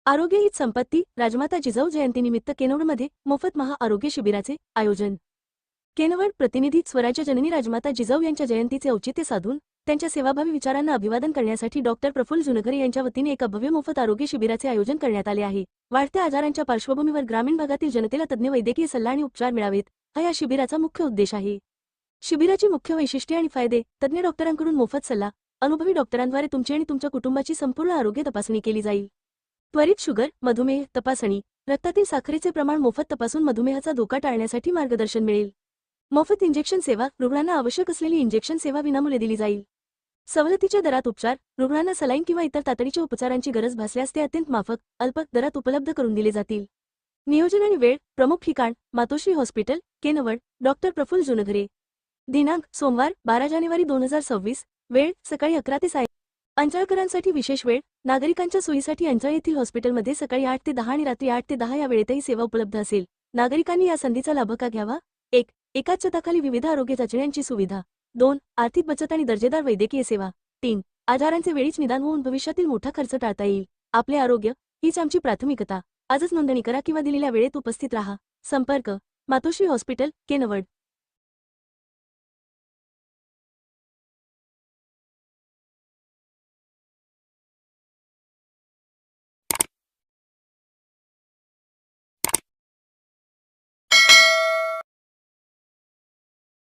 आरोग्य हीच संपत्ती राजमाता जिजाऊ जयंतीनिमित्त केनवडमध्ये मोफत महाआरोग्य शिबिराचे आयोजन। केनवड प्रतिनिधी स्वराज्य जननी राजमाता जिजाऊ यांच्या जयंतीचे औचित्य साधून त्यांच्या सेवाभावी विचारांना अभिवादन करण्यासाठी डॉक्टर प्रफुल्ल जुनघरे यांच्या वतीने एका भव्य मोफत आरोग्य शिबिराचे आयोजन करण्यात आले आहे। वाढत्या आजारांच्या पार्श्वभूमीवर ग्रामीण भागातील जनतेला तज्ञ वैद्यकीय सल्ला आणि उपचार मिळावेत हा या शिबिराचा मुख्य उद्देश आहे। शिबिराची मुख्य वैशिष्ट्ये आणि फायदे: तज्ञ डॉक्टरांकडून मोफत सल्ला, अनुभवी डॉक्टरांद्वारे तुमची आणि तुमच्या कुटुंबाची संपूर्ण आरोग्य तपासणी केली जाईल। त्वरित शुगर, मधुमेह तपासणी, रक्तातील साखरेचे प्रमाण मोफत तपासून मधुमेहाचा धोका टाळण्यासाठी मार्गदर्शन मिळेल। मोफत इंजेक्शन सेवा, रुग्णांना आवश्यक असलेली इंजेक्शन सेवा विनामूल्य दिली जाईल। सवलतीच्या दरात उपचार, रुग्णांना सलाईन किंवा इतर तातडीच्या उपचारांची गरज भासल्यास ते अत्यंत माफक, अल्प दरात उपलब्ध करून दिले जातील। नियोजन आणि वेळ: प्रमुख ठिकाण मातोश्री हॉस्पिटल, केनवड, डॉक्टर प्रफुल्ल जुनघरे। दिनांक: सोमवार 12 जानेवारी 2026। वेळ: सकाळी 11 ते 6। अंचळकरांसाठी विशेष वेळ: नागरिकांच्या सोयीसाठी अंचळ येथील हॉस्पिटलमध्ये सकाळी 8 ते 10 आणि रात्री 8 ते 10 या वेळेतही सेवा उपलब्ध असेल। नागरिकांनी या संधीचा लाभ का घ्यावा? 1. एकाच छताखाली विविध आरोग्य चाचण्यांची सुविधा। 2. आर्थिक बचत आणि दर्जेदार वैद्यकीय सेवा। 3. आजारांचे वेळीच निदान होऊन भविष्यातील मोठा खर्च टाळता येईल। आपले आरोग्य हीच आमची प्राथमिकता। आजच नोंदणी करा किंवा दिलेल्या वेळेत उपस्थित राहा। संपर्क: मातोश्री हॉस्पिटल, केनवड।